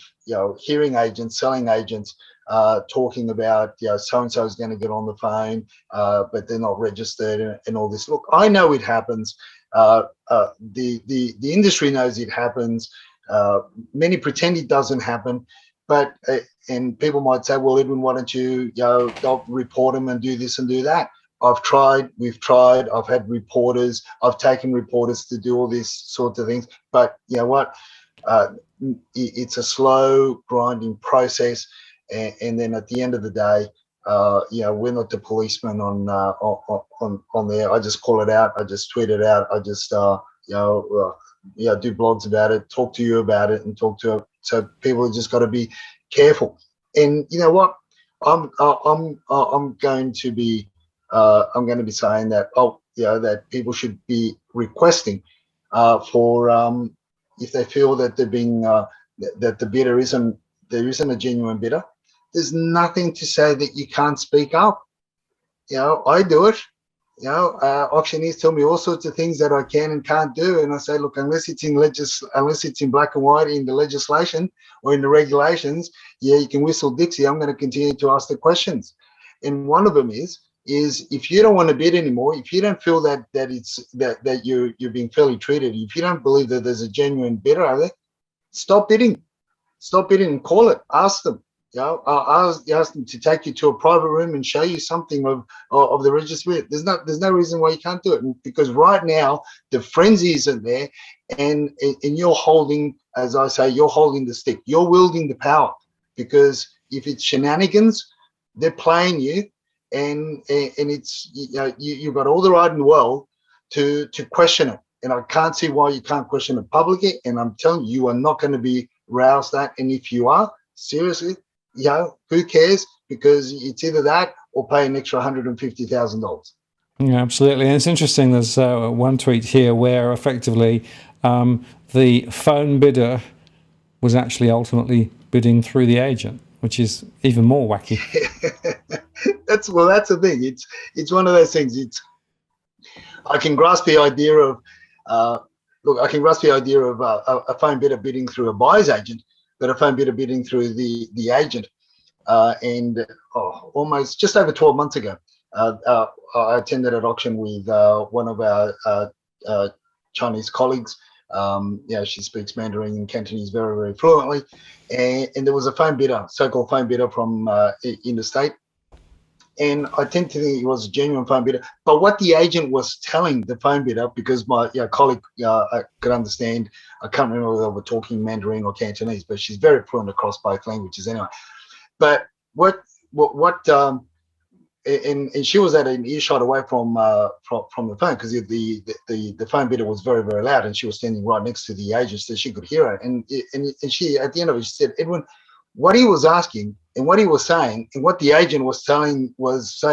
hearing agents, selling agents, talking about so and so is going to get on the phone, but they're not registered and all this. Look, I know it happens. The industry knows it happens. Many pretend it doesn't happen, but and people might say, well, Edwin, why don't you they'll report them and do this and do that. I've tried, we've tried, I've had reporters, I've taken reporters to do all these sorts of things, but you know what? It's a slow, grinding process, and then at the end of the day, we're not the policeman on there. I just call it out, I just tweet it out, I just do blogs about it, talk to you about it, and talk to so people have just got to be careful. And you know what? I'm going to be saying that that people should be requesting for if they feel that they're being that the bidder there isn't a genuine bidder. There's nothing to say that you can't speak up. I do it. Auctioneers tell me all sorts of things that I can and can't do, and I say, look, unless it's in black and white in the legislation or in the regulations, you can whistle Dixie. I'm going to continue to ask the questions, and one of them is if you don't want to bid anymore, if you don't feel that you're being fairly treated, if you don't believe that there's a genuine bidder out there, stop bidding and call it. Ask them. Ask them to take you to a private room and show you something of the registry. There's no reason why you can't do it, because right now the frenzy isn't there, and you're holding, as I say, you're holding the stick. You're wielding the power, because if it's shenanigans, they're playing you, and it's you've got all the right in the world to question it, and I can't see why you can't question it publicly. And I'm telling you, you are not going to be roused at, and if you are, seriously, who cares? Because it's either that or pay an extra $150,000. Yeah, absolutely. And it's interesting. There's one tweet here where effectively the phone bidder was actually ultimately bidding through the agent, which is even more wacky. That's the thing. It's one of those things. I can grasp the idea of a phone bidder bidding through a buyer's agent, but a phone bidder bidding through the agent. Almost just over 12 months ago, I attended an auction with one of our Chinese colleagues. She speaks Mandarin and Cantonese very, very fluently. And there was a phone bidder, so-called phone bidder from interstate. And I tend to think it was a genuine phone bidder. But what the agent was telling the phone bidder, because my colleague I could understand, I can't remember whether they were talking Mandarin or Cantonese, but she's very fluent across both languages anyway. But what what and she was at an earshot away from the phone, because the phone bidder was very, very loud, and she was standing right next to the agent, so she could hear her. And she, at the end of it, she said, Edwin, what he was asking and what he was saying and what the agent was saying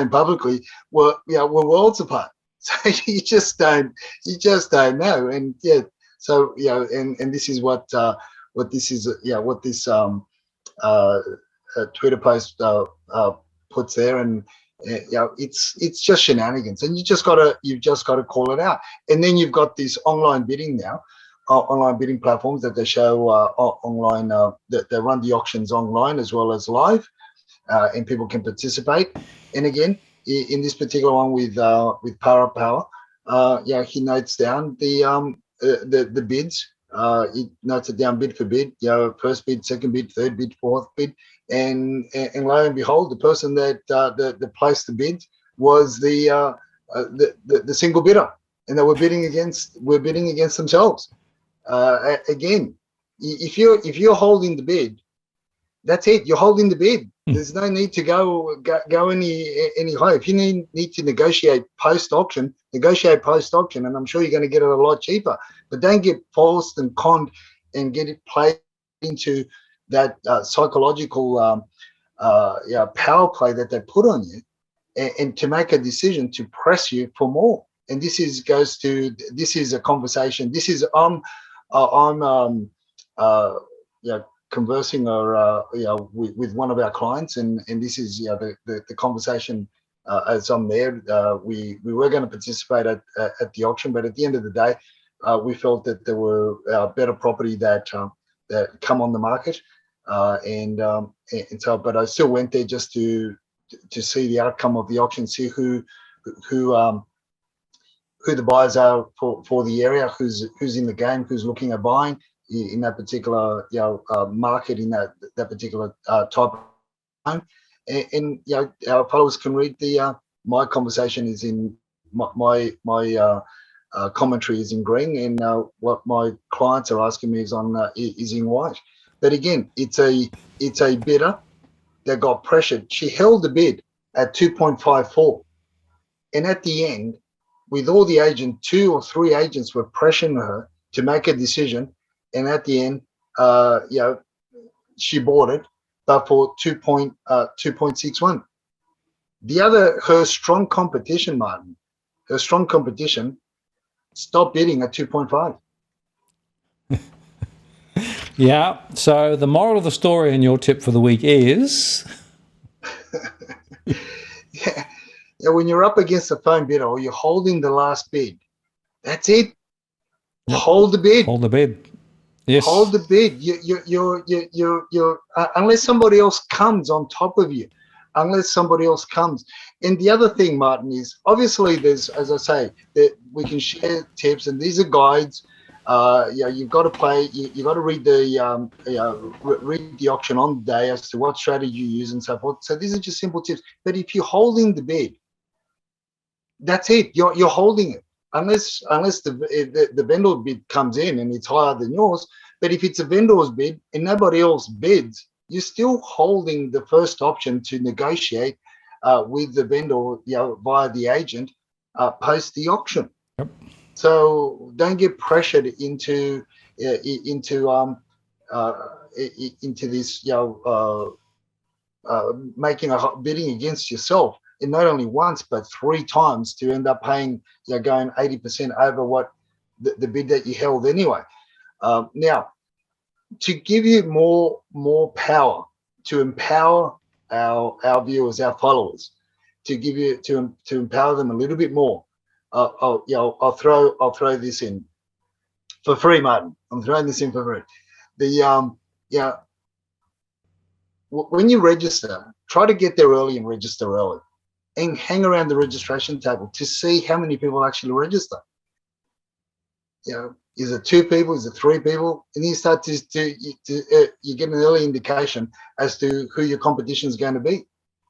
publicly were worlds apart. So you just don't know. And yeah, so and this is what this is, what this uh, Twitter post puts there. And it's just shenanigans, and you've just gotta call it out. And then you've got this online bidding now, online bidding platforms that they show online, that they run the auctions online as well as live, and people can participate. And again, in this particular one with Para Power, he notes down the bids. He notes it down bid for bid, first bid, second bid, third bid, fourth bid, and lo and behold, the person that placed the bid was the single bidder, and they were bidding against themselves. Again, if you're holding the bid, that's it. You're holding the bid. There's no need to go any higher. If you need to negotiate post auction, and I'm sure you're going to get it a lot cheaper. But don't get forced and conned and get it played into that psychological power play that they put on you, and to make a decision to press you for more. And this is a conversation. This is conversing with one of our clients, and this is the conversation as I'm there. We were going to participate at the auction, but at the end of the day, we felt that there were better property that come on the market, and so. But I still went there just to see the outcome of the auction, see who the buyers are for the area, who's in the game, who's looking at buying in that particular market, in that particular type of home. And our followers can read my conversation is in my commentary is in green, and what my clients are asking me is in white. But again, it's a bidder that got pressured. She held the bid at 2.54, and at the end, with all the agents, 2 or 3 agents were pressuring her to make a decision, and at the end, she bought it, but for 2.61. Her strong competition, Martin, stopped bidding at 2.5. Yeah. So the moral of the story and your tip for the week is, when you're up against a phone bidder or you're holding the last bid, that's it. Yep. Hold the bid. Hold the bid. Yes. Hold the bid. You're unless somebody else comes on top of you, And the other thing, Martin, is obviously there's, as I say, that we can share tips, and these are guides. You've got to play. You got to read read the auction on the day as to what strategy you use and so forth. So these are just simple tips. But if you're holding the bid, that's it. You're holding it. Unless the vendor bid comes in and it's higher than yours. But if it's a vendor's bid and nobody else bids, you're still holding the first option to negotiate with the vendor, via the agent, post the auction. Yep. So don't get pressured into this, making a bidding against yourself. And not only once, but 3 times, to end up paying, going 80% over what the bid that you held anyway. Now, to give you more power, to empower our viewers, our followers, to empower them a little bit more, I'll throw this in for free, Martin. I'm throwing this in for free. When you register, try to get there early and register early, and hang around the registration table to see how many people actually register. Is it 2 people? Is it 3 people? And you start you get an early indication as to who your competition is going to be,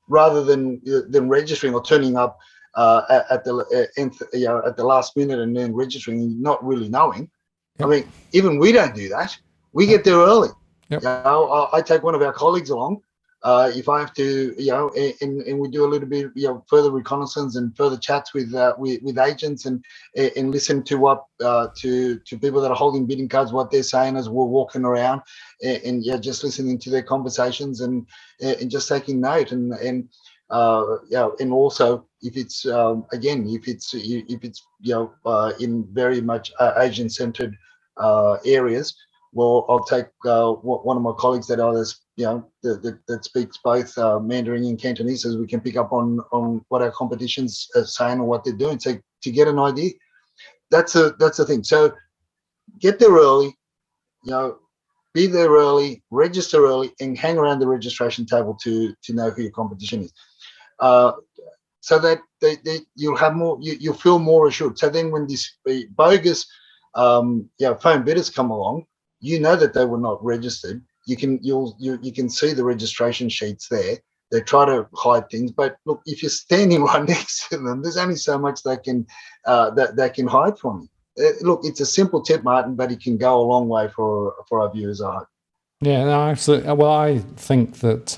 rather than registering or turning up at the last minute and then registering and not really knowing. Yep. I mean, even we don't do that. We get there early. Yep. I take one of our colleagues along if I have to, and we do a little bit, further reconnaissance and further chats with agents and listen to what to people that are holding bidding cards, what they're saying as we're walking around, and just listening to their conversations and just taking note and also if it's in very much Asian centered areas. Well, I'll take one of my colleagues that that speaks both Mandarin and Cantonese, so we can pick up on what our competition's saying or what they're doing, so to get an idea. That's the thing. So get there early, be there early, register early, and hang around the registration table to know who your competition is, so that you'll have more, you'll feel more assured. So then when these bogus phone bidders come along, that they were not registered. You can see the registration sheets there. They try to hide things, but look, if you're standing right next to them, there's only so much they can can hide from you. Look, it's a simple tip, Martin, but it can go a long way for our viewers, I hope. Yeah, no, absolutely. Well, I think that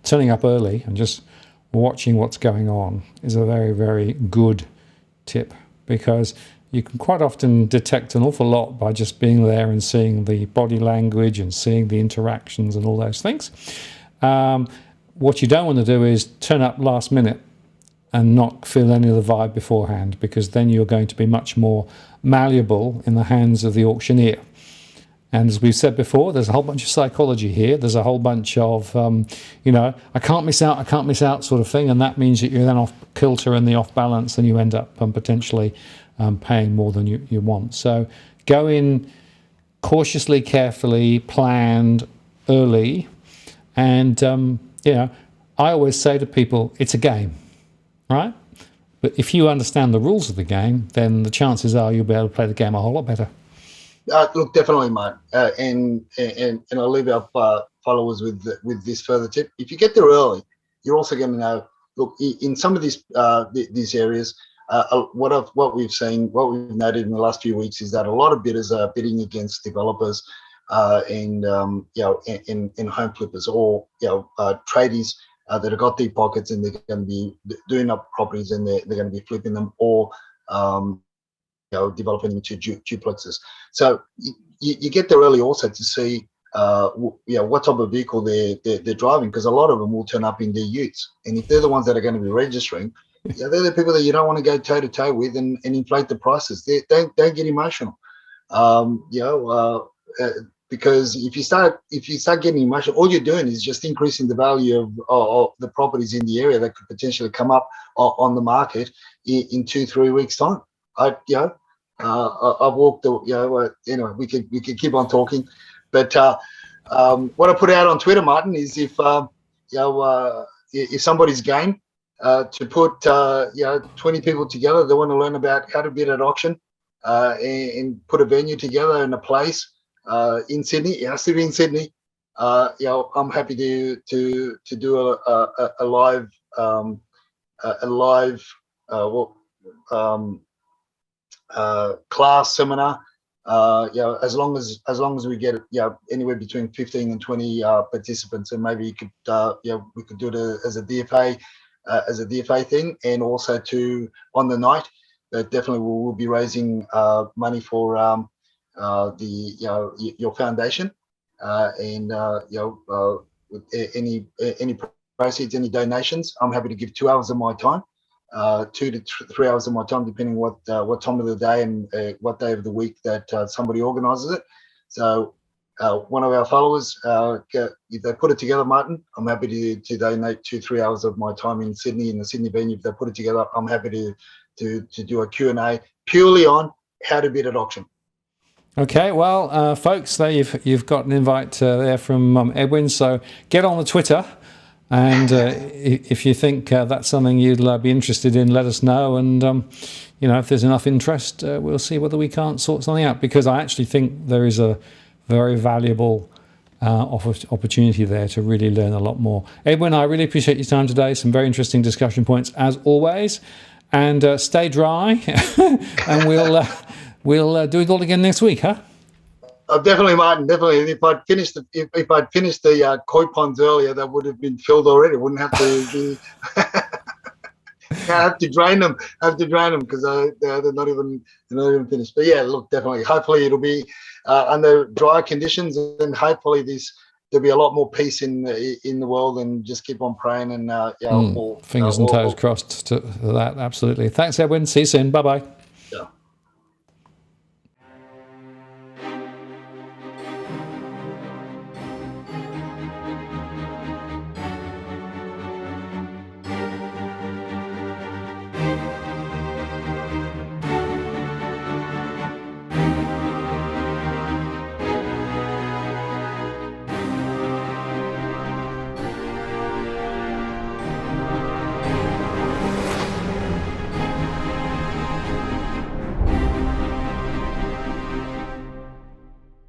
turning up early and just watching what's going on is a very, very good tip, because you can quite often detect an awful lot by just being there and seeing the body language and seeing the interactions and all those things. What you don't want to do is turn up last minute and not feel any of the vibe beforehand, because then you're going to be much more malleable in the hands of the auctioneer. And as we've said before, there's a whole bunch of psychology here. There's a whole bunch of, I can't miss out sort of thing. And that means that you're then off kilter and the off balance, and you end up potentially paying more than you want. So go in cautiously, carefully, planned, early. And, I always say to people, it's a game, right? But if you understand the rules of the game, then the chances are you'll be able to play the game a whole lot better. Look, definitely, mate. And I'll leave our followers with this further tip. If you get there early, you're also going to know, look, in some of these areas, what we've noted in the last few weeks is that a lot of bidders are bidding against developers and home flippers, or tradies that have got deep pockets, and they're going to be doing up properties, and they're going to be flipping them, or developing them into duplexes. So you get there early also to see what type of vehicle they're driving, because a lot of them will turn up in their utes, and if they're the ones that are going to be registering, they're the people that you don't want to go toe to toe with and inflate the prices. Don't get emotional, because if you start getting emotional, all you're doing is just increasing the value of the properties in the area that could potentially come up on the market in 2-3 weeks' time. I've walked anyway, we could keep on talking, but what I put out on Twitter, Martin, is if somebody's game to put 20 people together, they want to learn about how to bid at auction and put a venue together in a place in Sydney. It has to be in Sydney. I'm happy to do a live class seminar. As long as we get anywhere between 15 and 20 participants, and maybe you could we could do it as a DFA thing, and also on the night. Definitely we'll be raising money for your foundation, and with any proceeds, any donations, I'm happy to give 2 hours of my time, 2 to 3 hours of my time, depending what time of the day and what day of the week that somebody organises it. So one of our followers, if they put it together, Martin, I'm happy to donate 2-3 hours of my time in Sydney, in the Sydney venue. If they put it together, I'm happy to do a Q&A purely on how to bid at auction. Okay, well, folks, there you've got an invite there from Edwin. So get on the Twitter, and if you think that's something you'd be interested in, let us know. And if there's enough interest, we'll see whether we can't sort something out, because I actually think there is a very valuable opportunity there to really learn a lot more. Edwin, I really appreciate your time today. Some very interesting discussion points as always. And stay dry, and we'll do it all again next week, huh? Oh, definitely, Martin. Definitely. And if I'd finished the koi ponds earlier, that would have been filled already. Wouldn't have to be. I have to drain them. I have to drain them because they're not even finished. But yeah, look, definitely. Hopefully, it'll be under drier conditions, and hopefully there'll be a lot more peace in the world, and just keep on praying. And Fingers and toes crossed to that. Absolutely. Thanks, Edwin. See you soon. Bye bye.